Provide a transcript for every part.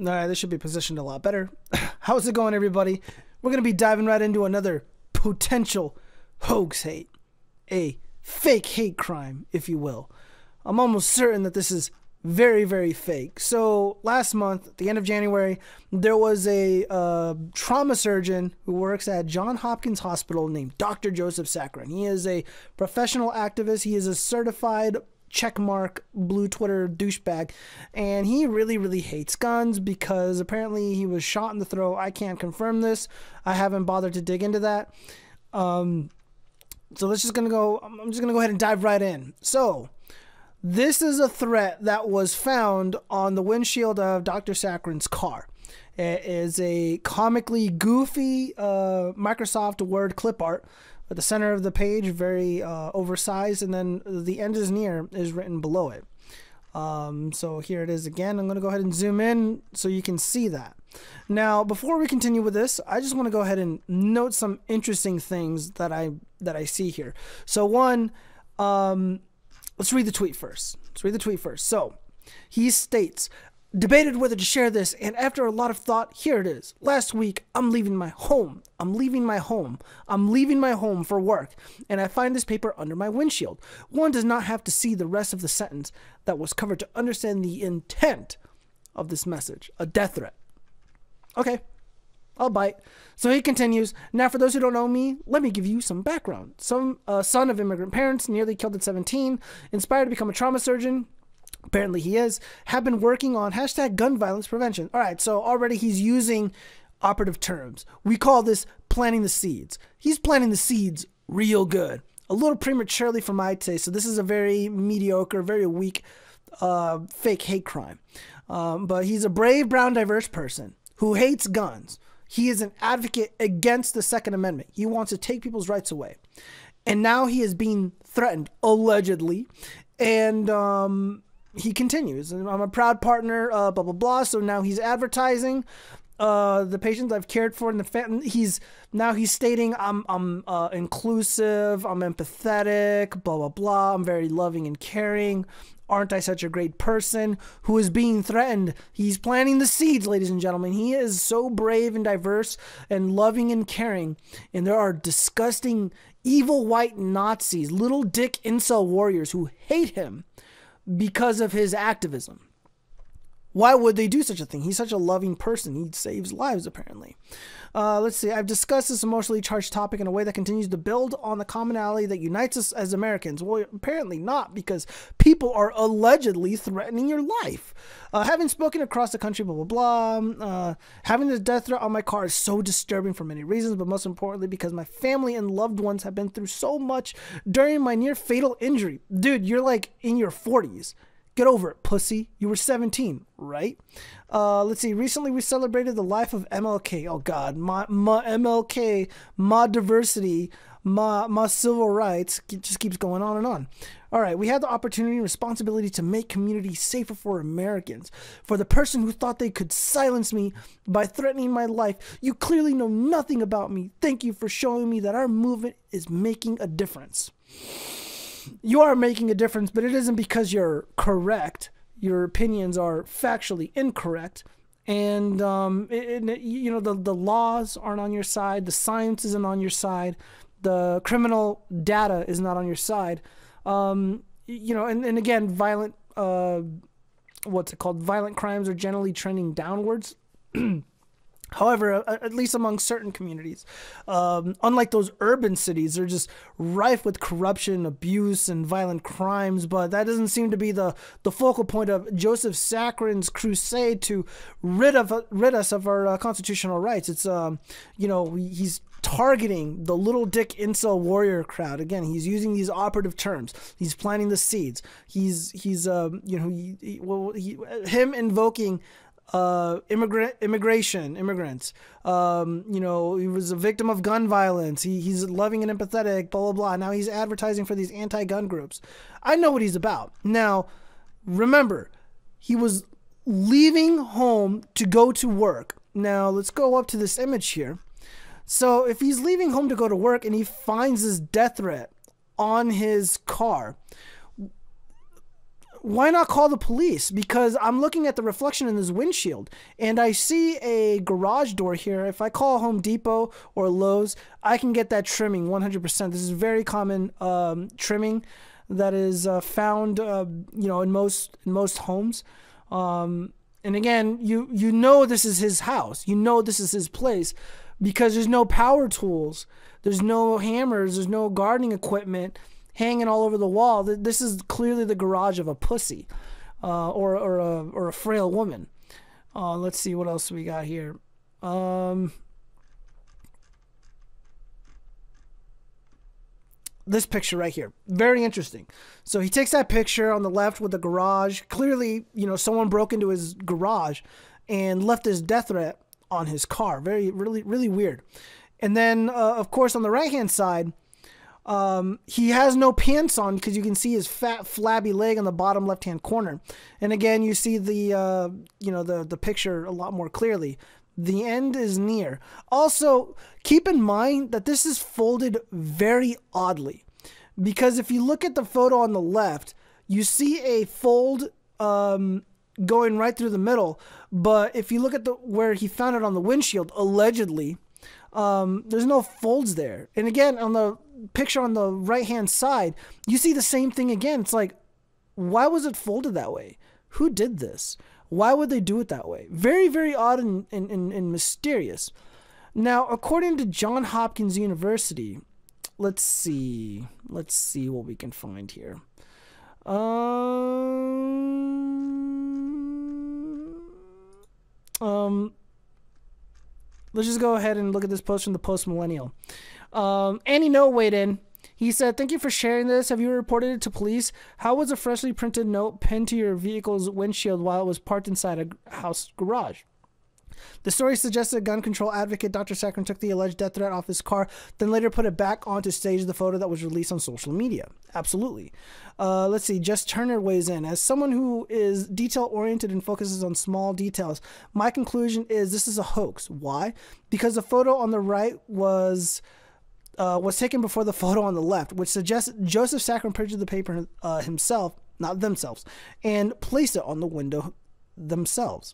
All right, this should be positioned a lot better. How's it going, everybody? We're going to be diving right into another potential hoax hate. A fake hate crime, if you will. I'm almost certain that this is very, very fake. So last month, at the end of January, there was a trauma surgeon who works at Johns Hopkins Hospital named Dr. Joseph Sakharin. He is a professional activist. He is a certified checkmark blue Twitter douchebag, and he really, really hates guns because apparently he was shot in the throat. I can't confirm this. I haven't bothered to dig into that. So let's just gonna go. I'm just gonna go ahead and dive right in. So this is a threat that was found on the windshield of Dr. Sakharin's car. It is a comically goofy Microsoft Word clip art. At the center of the page, very oversized, and then the end is near is written below it. So here it is again. I'm going to go ahead and zoom in so you can see that. Now, before we continue with this, I just want to go ahead and note some interesting things that I see here. So one, let's read the tweet first. So he states, debated whether to share this, and after a lot of thought, here it is. Last week, I'm leaving my home for work, and I find this paper under my windshield. One does not have to see the rest of the sentence that was covered to understand the intent of this message. A death threat. Okay, I'll bite. So he continues, now for those who don't know me, let me give you some background. Some son of immigrant parents, nearly killed at 17, inspired to become a trauma surgeon. Apparently he is, have been working on hashtag gun violence prevention. All right, so already he's using operative terms. We call this planting the seeds. He's planting the seeds real good. A little prematurely for my taste, so this is a very mediocre, very weak fake hate crime. But he's a brave, brown, diverse person who hates guns. He is an advocate against the Second Amendment. He wants to take people's rights away. And now he is being threatened, allegedly, and he continues, and I'm a proud partner, blah, blah, blah. So now he's advertising the patients I've cared for in the family. He's stating I'm inclusive, I'm empathetic, blah, blah, blah. I'm very loving and caring. Aren't I such a great person? Who is being threatened? He's planting the seeds, ladies and gentlemen. He is so brave and diverse and loving and caring. And there are disgusting, evil white Nazis, little dick incel warriors who hate him because of his activism. Why would they do such a thing? He's such a loving person. He saves lives, apparently. Let's see. I've discussed this emotionally charged topic in a way that continues to build on the commonality that unites us as Americans. Well, apparently not, because people are allegedly threatening your life. Having spoken across the country, blah, blah, blah. Having this death threat on my car is so disturbing for many reasons, but most importantly, because my family and loved ones have been through so much during my near fatal injury. Dude, you're like in your 40s. Get over it, pussy. You were 17, right? Let's see. Recently, we celebrated the life of MLK. Oh, God. My MLK, my diversity, my civil rights. It just keeps going on and on. All right. We had the opportunity and responsibility to make communities safer for Americans. For the person who thought they could silence me by threatening my life, you clearly know nothing about me. Thank you for showing me that our movement is making a difference. You are making a difference, but it isn't because you're correct. Your opinions are factually incorrect, and you know, the laws aren't on your side. The science isn't on your side. The criminal data is not on your side. You know, and again, violent what's it called? Violent crimes are generally trending downwards. However, at least among certain communities, unlike those urban cities, they're just rife with corruption, abuse, and violent crimes. But that doesn't seem to be the focal point of Joseph Sakharin's crusade to rid us of our constitutional rights. It's you know, he's targeting the little dick incel warrior crowd. Again, he's using these operative terms. He's planting the seeds. He's you know, him invoking immigrants. You know, he was a victim of gun violence. He's loving and empathetic, blah, blah, blah. Now he's advertising for these anti-gun groups. I know what he's about. Now, remember, he was leaving home to go to work. Now, let's go up to this image here. So if he's leaving home to go to work and he finds this death threat on his car, why not call the police? Because I'm looking at the reflection in this windshield and I see a garage door here. If I call Home Depot or Lowe's, I can get that trimming 100%. This is very common trimming that is found, in most homes. And again, you know this is his house. You know this is his place because there's no power tools. There's no hammers. There's no gardening equipment hanging all over the wall. This is clearly the garage of a pussy or a frail woman. Let's see what else we got here. This picture right here, very interesting. So he takes that picture on the left with the garage. Clearly, someone broke into his garage and left his death threat on his car. Really weird. And then, of course, on the right-hand side, he has no pants on because you can see his fat, flabby leg on the bottom left-hand corner. And again, you see the picture a lot more clearly. The end is near. Also, keep in mind that this is folded very oddly, because if you look at the photo on the left, you see a fold going right through the middle. But if you look at where he found it on the windshield, allegedly, there's no folds there. And again, on the picture on the right-hand side, you see the same thing again. It's like, why was it folded that way? Who did this? Why would they do it that way? Very, very odd and mysterious. Now, according to Johns Hopkins University, let's see what we can find here. Let's just go ahead and look at this post from the Post Millennial. Annie No weighed in. He said, "Thank you for sharing this. Have you reported it to police? How was a freshly printed note pinned to your vehicle's windshield while it was parked inside a house garage?" The story suggested gun control advocate Dr. Saccharin took the alleged death threat off his car, then later put it back on to stage the photo that was released on social media. Absolutely. Let's see. Jess Turner weighs in. As someone who is detail-oriented and focuses on small details, my conclusion is this is a hoax. Why? Because the photo on the right was taken before the photo on the left, which suggests Joseph Saccharin printed the paper himself, not themselves, and placed it on the window themselves.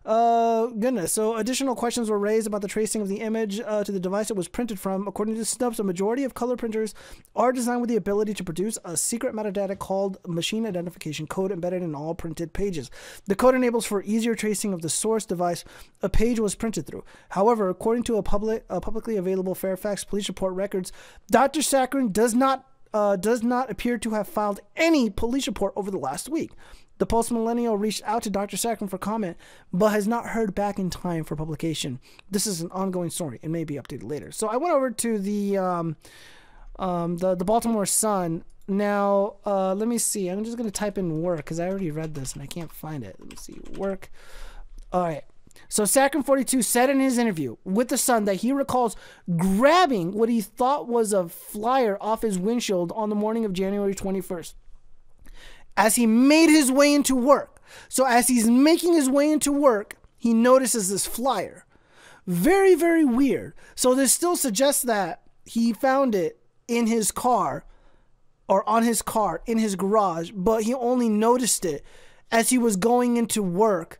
Goodness. So additional questions were raised about the tracing of the image to the device it was printed from. According to Snopes, a majority of color printers are designed with the ability to produce a secret metadata called machine identification code embedded in all printed pages. The code enables for easier tracing of the source device a page was printed through. However, according to a publicly available Fairfax police report records, Dr. Saccharin does not appear to have filed any police report over the last week. The Post Millennial reached out to Dr. Saccharin for comment, but has not heard back in time for publication. This is an ongoing story and may be updated later. So I went over to the Baltimore Sun. Now, let me see. I'm just going to type in work because I already read this and I can't find it. Let me see. Work. All right. So Saccharin 42 said in his interview with the Sun that he recalls grabbing what he thought was a flyer off his windshield on the morning of January 21st. As he made his way into work. So as he's making his way into work, he notices this flyer. Very, very weird. So this still suggests that he found it in his car or on his car in his garage, but he only noticed it as he was going into work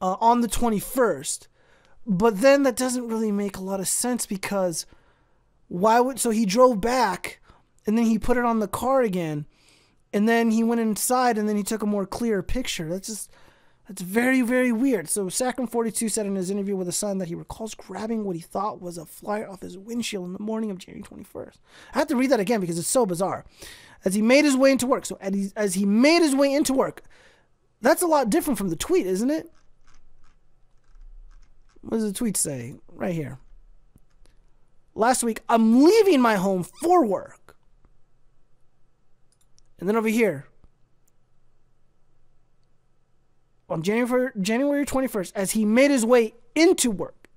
on the 21st. But then that doesn't really make a lot of sense because so he drove back and then he put it on the car again. And then he went inside and then he took a more clear picture. That's very, very weird. So Saccharin 42 said in his interview with the Sun that he recalls grabbing what he thought was a flyer off his windshield in the morning of January 21st. I have to read that again because it's so bizarre. As he made his way into work. So as he made his way into work, that's a lot different from the tweet, isn't it? What does the tweet say? Right here. Last week, I'm leaving my home for work. And then over here, on January 21st, as he made his way into work,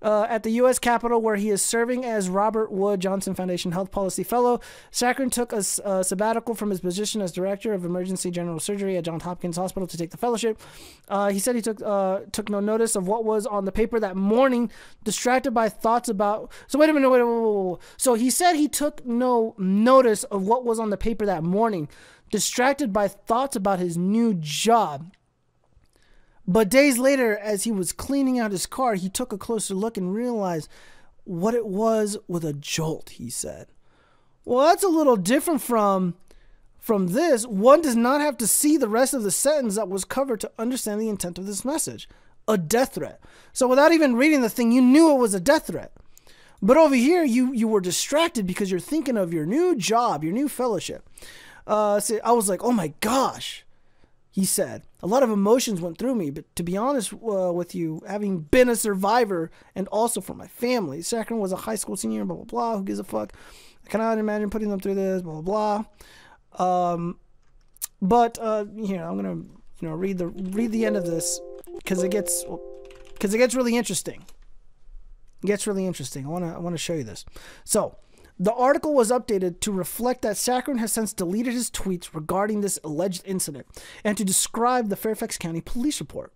at the U.S. Capitol, where he is serving as Robert Wood Johnson Foundation Health Policy Fellow, Saccharin took a sabbatical from his position as Director of Emergency General Surgery at Johns Hopkins Hospital to take the fellowship. He said he took no notice of what was on the paper that morning, distracted by thoughts about... So wait a minute, wait. So he said he took no notice of what was on the paper that morning, distracted by thoughts about his new job. But days later, as he was cleaning out his car, he took a closer look and realized what it was with a jolt, he said. Well, that's a little different from this. One does not have to see the rest of the sentence that was covered to understand the intent of this message. A death threat. So without even reading the thing, you knew it was a death threat. But over here, you were distracted because you're thinking of your new job, your new fellowship. So I was like, oh my gosh, he said. A lot of emotions went through me, but to be honest with you, having been a survivor and also for my family, Saccharin was a high school senior, blah, blah, blah, who gives a fuck? I cannot imagine putting them through this, blah, blah, blah. Here, I'm going to, read the end of this because it gets really interesting. It gets really interesting. I want to show you this. So, the article was updated to reflect that Saccharin has since deleted his tweets regarding this alleged incident and to describe the Fairfax County police report.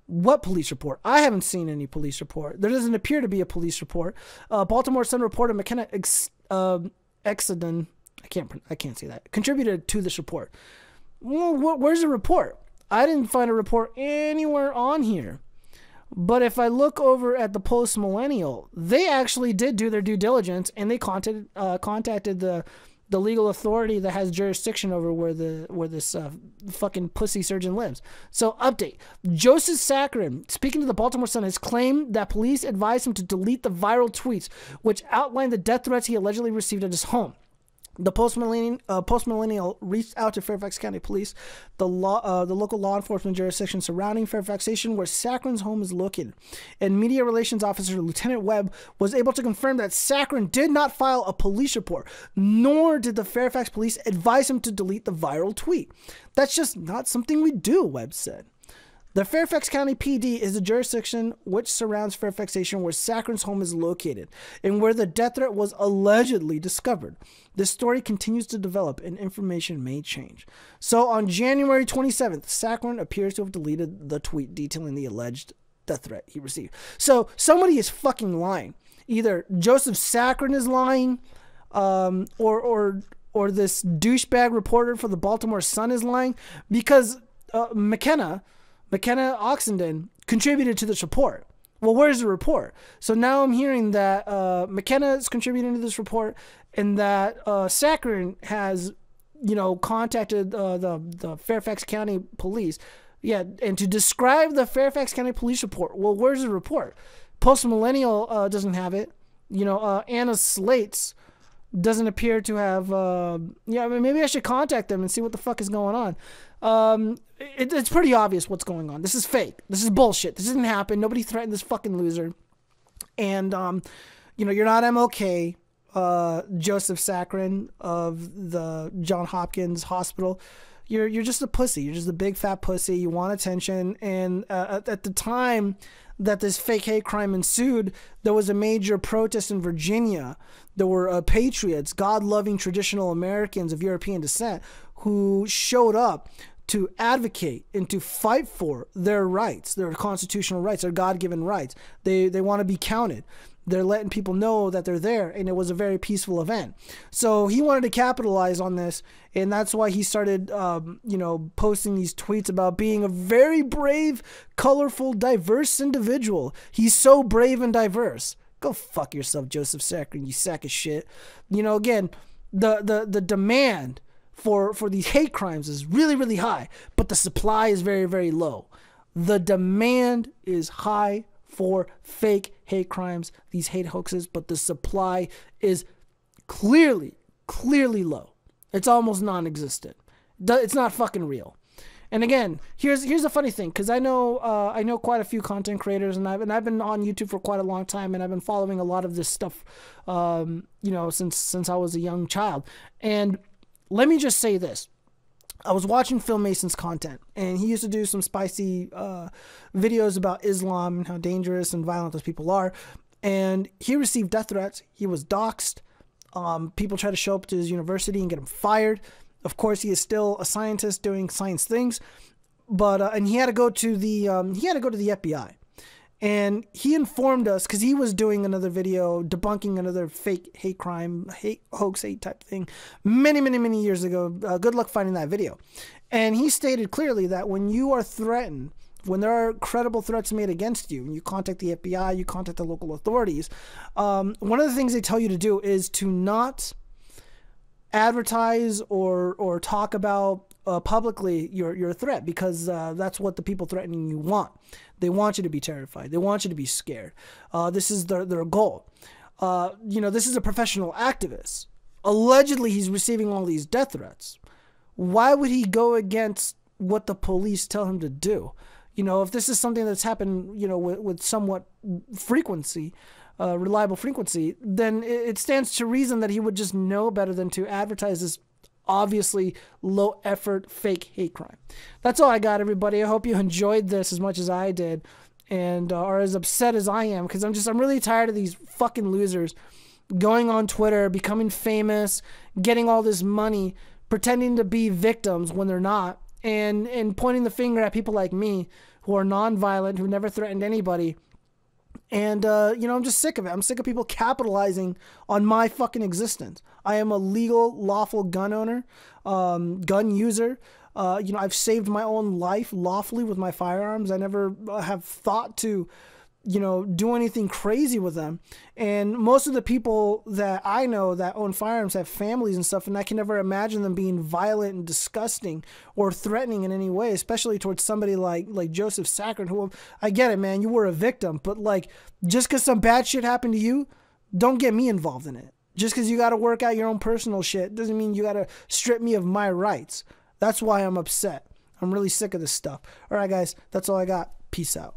What police report? I haven't seen any police report. There doesn't appear to be a police report. Baltimore Sun reporter McKenna Exedon, I can't say that, contributed to this report. Well, where's the report? I didn't find a report anywhere on here. But if I look over at the Post Millennial, they actually did do their due diligence and they contacted the legal authority that has jurisdiction over where this fucking pussy surgeon lives. So update: Joseph Saccharin, speaking to the Baltimore Sun, has claimed that police advised him to delete the viral tweets which outlined the death threats he allegedly received at his home. The Post Millennial reached out to Fairfax County Police, the local law enforcement jurisdiction surrounding Fairfax Station, where Saccharin's home is located. And Media Relations Officer Lieutenant Webb was able to confirm that Saccharin did not file a police report, nor did the Fairfax Police advise him to delete the viral tweet. That's just not something we do, Webb said. The Fairfax County PD is the jurisdiction which surrounds Fairfax Station, where Saccharin's home is located and where the death threat was allegedly discovered. This story continues to develop and information may change. So on January 27th, Saccharin appears to have deleted the tweet detailing the alleged death threat he received. So somebody is fucking lying. Either Joseph Saccharin is lying, or this douchebag reporter for the Baltimore Sun is lying, because McKenna Oxenden contributed to this report. Well, where's the report? So now I'm hearing that McKenna is contributing to this report and that Saccharin has, contacted the Fairfax County Police. Yeah, and to describe the Fairfax County Police report. Well, where's the report? Post Millennial doesn't have it. Anna Slates doesn't appear to have. Maybe I should contact them and see what the fuck is going on. It's pretty obvious what's going on. This is fake. This is bullshit. This didn't happen. Nobody threatened this fucking loser. And, you're not MLK, Joseph Saccharin of the Johns Hopkins Hospital. You're just a pussy. You're just a big fat pussy. You want attention. And at the time that this fake hate crime ensued, there was a major protest in Virginia. There were patriots, God-loving traditional Americans of European descent who showed up to advocate and to fight for their rights, their constitutional rights, their God-given rights. They want to be counted. They're letting people know that they're there, and it was a very peaceful event. So he wanted to capitalize on this, and that's why he started, posting these tweets about being a very brave, colorful, diverse individual. He's so brave and diverse. Go fuck yourself, Joseph Saccharin, you sack of shit. Again, the demand for these hate crimes is really, really high, but the supply is very, very low. The demand is high for fake hate crimes, these hate hoaxes, but the supply is clearly low. It's almost non-existent. It's not fucking real. And again, here's the funny thing, because I know quite a few content creators, and I've been on YouTube for quite a long time, and I've been following a lot of this stuff, since I was a young child. And let me just say this. I was watching Phil Mason's content, and he used to do some spicy videos about Islam and how dangerous and violent those people are. And he received death threats. He was doxxed. People tried to show up to his university and get him fired. Of course, he is still a scientist doing science things, but and he had to go to the FBI. And he informed us, because he was doing another video debunking another fake hate crime, hoax hate type thing many years ago. Good luck finding that video. And he stated clearly that when you are threatened, when there are credible threats made against you, and you contact the FBI, you contact the local authorities, one of the things they tell you to do is to not advertise or talk about publicly your threat, because that's what the people threatening you want. They want you to be terrified. They want you to be scared. This is their goal. This is a professional activist. Allegedly, he's receiving all these death threats. Why would he go against what the police tell him to do? If this is something that's happened, with somewhat frequency, reliable frequency, then it stands to reason that he would just know better than to advertise this obviously low effort fake hate crime. That's all I got, everybody. I hope you enjoyed this as much as I did, and are as upset as I am, because I'm really tired of these fucking losers going on Twitter, becoming famous, getting all this money, pretending to be victims when they're not, and pointing the finger at people like me who are non-violent, who never threatened anybody. And, I'm just sick of it. I'm sick of people capitalizing on my fucking existence. I am a legal, lawful gun owner, gun user. I've saved my own life lawfully with my firearms. I never have thought to, do anything crazy with them. And most of the people that I know that own firearms have families and stuff, and I can never imagine them being violent and disgusting or threatening in any way, especially towards somebody like Joseph Saccharin, who, I get it, man, you were a victim, but just because some bad shit happened to you, don't get me involved in it. Just because you got to work out your own personal shit doesn't mean you got to strip me of my rights. That's why I'm upset. I'm really sick of this stuff. All right, guys, that's all I got. Peace out.